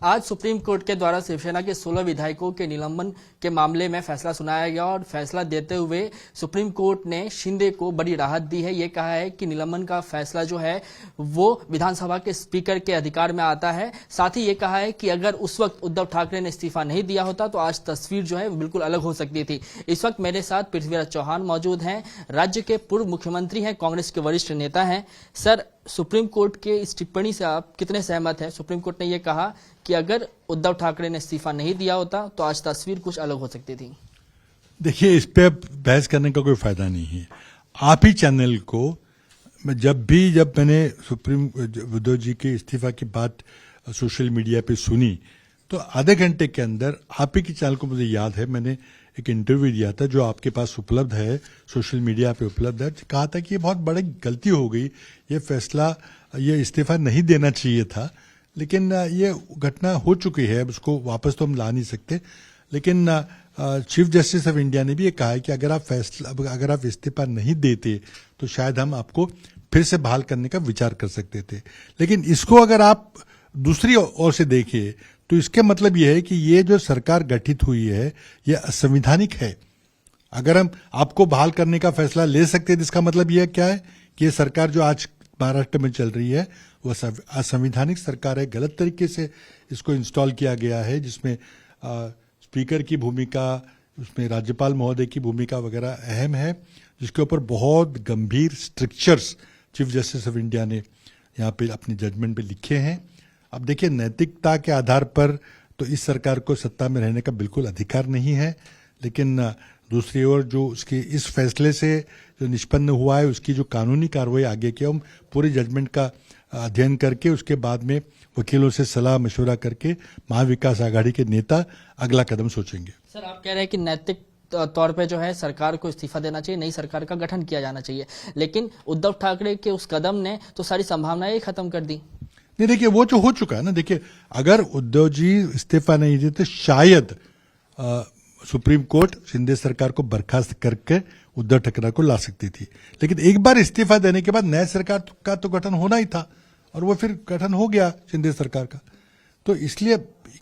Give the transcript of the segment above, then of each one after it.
आज supreme court के द्वारा शिवसेना के 16 विधायकों के निलंबन के मामले में फैसला सुनाया गया और फैसला देते हुए सुप्रीम कोर्ट ने शिंदे को बड़ी राहत दी है। ये कहा है कि निलंबन का फैसला जो है वो विधानसभा के स्पीकर के अधिकार में आता है। साथ ही ये कहा है कि अगर उस वक्त उद्धव ठाकरे ने इस्तीफा नहीं दिया होता तो आज तस्वीर जो है बिल्कुल अलग हो सकती थी। इस वक्त मेरे साथ पृथ्वीराज चौहान मौजूद हैं, राज्य के पूर्व मुख्यमंत्री हैं, कांग्रेस के वरिष्ठ नेता हैं। सर, सुप्रीम कोर्ट के इस टिप्पणी से आप कितने सहमत हैं? सुप्रीम कोर्ट ने यह कहा कि अगर उद्धव ठाकरे ने इस्तीफा नहीं दिया होता तो आज तस्वीर कुछ अलग हो सकती थी। देखिए, इस पे बहस करने का कोई फायदा नहीं है। आप ही चैनल को जब मैंने सुप्रीम उद्धव जी के इस्तीफा की बात सोशल मीडिया पे सुनी तो आधे घंटे के अंदर आप ही के चैनल को मुझे याद है मैंने एक इंटरव्यू दिया था जो आपके पास उपलब्ध है, सोशल मीडिया पे उपलब्ध है। कहा था कि ये बहुत बड़ी गलती हो गई, ये फैसला, ये इस्तीफा नहीं देना चाहिए था, लेकिन ये घटना हो चुकी है, अब उसको वापस तो हम ला नहीं सकते। लेकिन चीफ जस्टिस ऑफ इंडिया ने भी ये कहा है कि अगर आप इस्तीफा नहीं देते तो शायद हम आपको फिर से बहाल करने का विचार कर सकते थे। लेकिन इसको अगर आप दूसरी ओर से देखिए तो इसके मतलब यह है कि ये जो सरकार गठित हुई है ये असंवैधानिक है। अगर हम आपको बहाल करने का फैसला ले सकते हैं, इसका मतलब यह क्या है कि ये सरकार जो आज महाराष्ट्र में चल रही है वो असंवैधानिक सरकार है। गलत तरीके से इसको इंस्टॉल किया गया है, जिसमें स्पीकर की भूमिका, उसमें राज्यपाल महोदय की भूमिका वगैरह अहम है, जिसके ऊपर बहुत गंभीर strictures chief justice of India ने यहाँ पे अपनी जजमेंट पे लिखे हैं। अब देखिए, नैतिकता के आधार पर तो इस सरकार को सत्ता में रहने का बिल्कुल अधिकार नहीं है, लेकिन दूसरी ओर जो उसके इस फैसले से जो निष्पन्न हुआ है उसकी जो कानूनी कार्रवाई आगे की, हम पूरे जजमेंट का अध्ययन करके उसके बाद में वकीलों से सलाह मशवरा करके महाविकास आघाड़ी के नेता अगला कदम सोचेंगे। सर, आप कह रहे हैं कि नैतिक तौर पे जो है सरकार को इस्तीफा देना चाहिए, नई सरकार का गठन किया जाना चाहिए, लेकिन उद्धव ठाकरे के उस कदम ने तो सारी संभावनाएं खत्म कर दी। नहीं, देखिए, वो जो हो चुका है ना, देखिए, अगर उद्धव जी इस्तीफा नहीं देते शायद सुप्रीम कोर्ट शिंदे सरकार को बर्खास्त करके उद्धव ठाकरे को ला सकती थी। लेकिन एक बार इस्तीफा देने के बाद नया सरकार का तो गठन होना ही था और वो फिर गठन हो गया शिंदे सरकार का। तो इसलिए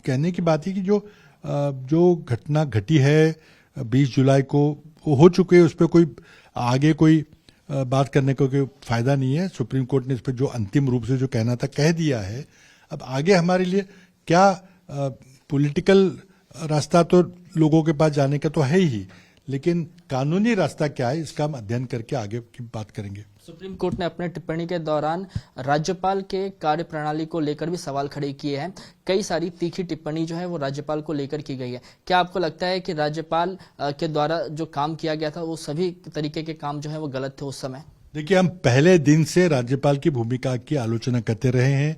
कहने की बात है कि जो घटना घटी है 20 जुलाई को वो हो चुके हैं, उस पर कोई आगे कोई बात करने का कोई फायदा नहीं है। सुप्रीम कोर्ट ने इस पर जो अंतिम रूप से जो कहना था कह दिया है। अब आगे हमारे लिए क्या पॉलिटिकल रास्ता तो लोगों के पास जाने का तो है ही, लेकिन कानूनी रास्ता क्या है इसका हम अध्ययन करके आगे की बात करेंगे। सुप्रीम कोर्ट ने अपने टिप्पणी के दौरान राज्यपाल के कार्यप्रणाली को लेकर भी सवाल खड़े किए हैं। कई सारी तीखी टिप्पणी जो है वो राज्यपाल को लेकर की गई है। क्या आपको लगता है कि राज्यपाल के द्वारा जो काम किया गया था वो सभी तरीके के काम जो है वो गलत थे उस समय? देखिए, हम पहले दिन से राज्यपाल की भूमिका की आलोचना करते रहे हैं।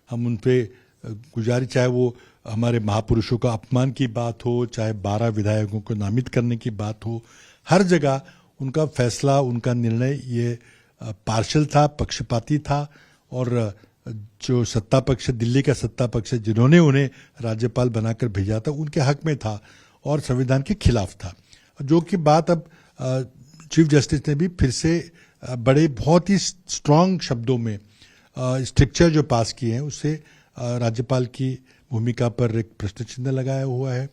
हम उन पे गुजारिश, चाहे वो हमारे महापुरुषों का अपमान की बात हो, चाहे 12 विधायकों को नामित करने की बात हो, हर जगह उनका फैसला, उनका निर्णय ये पार्शल था, पक्षपाती था। और जो सत्ता पक्ष, दिल्ली का सत्ता पक्ष जिन्होंने उन्हें राज्यपाल बनाकर भेजा था उनके हक में था और संविधान के खिलाफ था। जो कि बात अब चीफ जस्टिस ने भी फिर से बड़े बहुत ही स्ट्रांग शब्दों में स्ट्रिक्चर जो पास किए हैं उससे राज्यपाल की भूमिका पर एक प्रश्न चिन्ह लगाया हुआ है।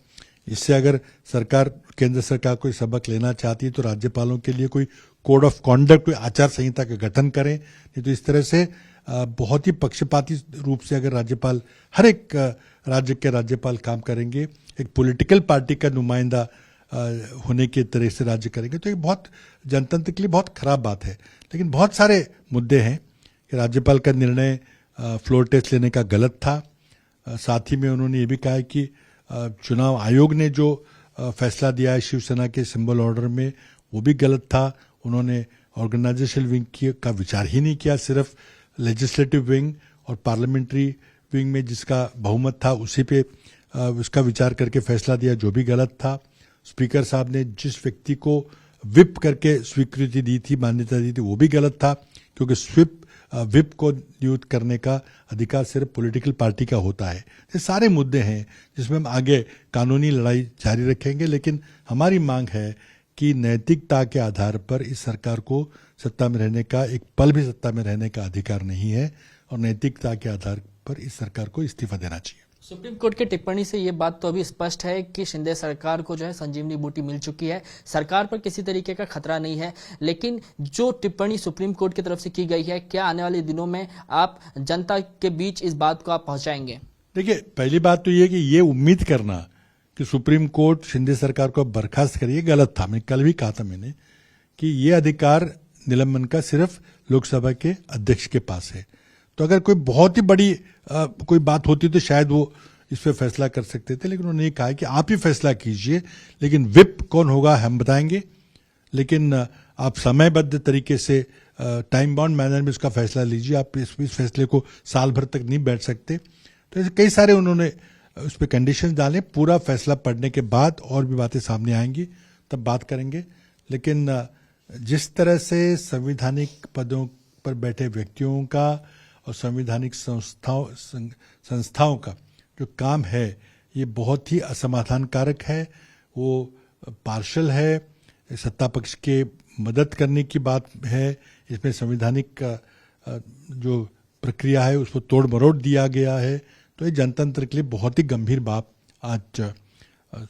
इससे अगर सरकार, केंद्र सरकार कोई सबक लेना चाहती है तो राज्यपालों के लिए कोई कोड ऑफ कॉन्डक्ट, कोई आचार संहिता का गठन करें। नहीं तो इस तरह से बहुत ही पक्षपाती रूप से अगर राज्यपाल, हर एक राज्य के राज्यपाल काम करेंगे, एक पॉलिटिकल पार्टी का नुमाइंदा होने के तरह से राज्य करेंगे, तो ये बहुत जनतंत्र के लिए बहुत खराब बात है। लेकिन बहुत सारे मुद्दे हैं कि राज्यपाल का निर्णय फ्लोर टेस्ट लेने का गलत था। साथ ही में उन्होंने ये भी कहा है कि चुनाव आयोग ने जो फैसला दिया है शिवसेना के सिंबल ऑर्डर में वो भी गलत था। उन्होंने ऑर्गेनाइजेशन विंग का विचार ही नहीं किया, सिर्फ लेजिस्लेटिव विंग और पार्लियामेंट्री विंग में जिसका बहुमत था उसी पे उसका विचार करके फैसला दिया, जो भी गलत था। स्पीकर साहब ने जिस व्यक्ति को विप करके स्वीकृति दी थी, मान्यता दी थी, वो भी गलत था, क्योंकि विप को नियुक्त करने का अधिकार सिर्फ पॉलिटिकल पार्टी का होता है। ये सारे मुद्दे हैं जिसमें हम आगे कानूनी लड़ाई जारी रखेंगे, लेकिन हमारी मांग है कि नैतिकता के आधार पर इस सरकार को सत्ता में रहने का, एक पल भी सत्ता में रहने का अधिकार नहीं है और नैतिकता के आधार पर इस सरकार को इस्तीफा देना चाहिए। सुप्रीम कोर्ट की टिप्पणी से ये बात तो अभी स्पष्ट है कि शिंदे सरकार को जो है संजीवनी बूटी मिल चुकी है, सरकार पर किसी तरीके का खतरा नहीं है। लेकिन जो टिप्पणी सुप्रीम कोर्ट की तरफ से की गई है, क्या आने वाले दिनों में आप जनता के बीच इस बात को आप पहुंचाएंगे? देखिए, पहली बात तो ये कि ये उम्मीद करना कि सुप्रीम कोर्ट शिंदे सरकार को बर्खास्त करे, गलत था। मैं कल भी कहा था मैंने कि ये अधिकार निलंबन का सिर्फ लोकसभा के अध्यक्ष के पास है। तो अगर कोई बहुत ही बड़ी कोई बात होती तो शायद वो इस पर फैसला कर सकते थे, लेकिन उन्होंने ये कहा कि आप ही फैसला कीजिए, लेकिन विप कौन होगा हम बताएंगे, लेकिन आप समयबद्ध तरीके से टाइम बाउंड मैनर में उसका फैसला लीजिए। आप इस फैसले को साल भर तक नहीं बैठ सकते। तो ऐसे कई सारे उन्होंने उस पर कंडीशंस डाले। पूरा फैसला पढ़ने के बाद और भी बातें सामने आएंगी, तब बात करेंगे। लेकिन जिस तरह से संवैधानिक पदों पर बैठे व्यक्तियों का और संवैधानिक संस्थाओं का जो काम है, ये बहुत ही असमाधानकारक है। वो पार्शल है, सत्ता पक्ष के मदद करने की बात है। इसमें संवैधानिक जो प्रक्रिया है उसको तोड़ मरोड़ दिया गया है। तो ये जनतंत्र के लिए बहुत ही गंभीर बात आज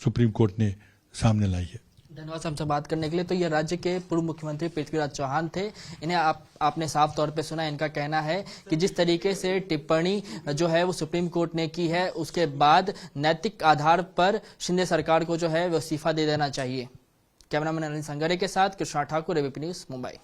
सुप्रीम कोर्ट ने सामने लाई है। धन्यवाद हमसे बात करने के लिए। तो ये राज्य के पूर्व मुख्यमंत्री पृथ्वीराज चौहान थे। इन्हें आपने साफ तौर पे सुना। इनका कहना है कि जिस तरीके से टिप्पणी जो है वो सुप्रीम कोर्ट ने की है, उसके बाद नैतिक आधार पर शिंदे सरकार को जो है वो इस्तीफा दे देना चाहिए। कैमरामैन अनिल संगरे के साथ कृष्णा ठाकुर, एबीपी न्यूज, मुंबई।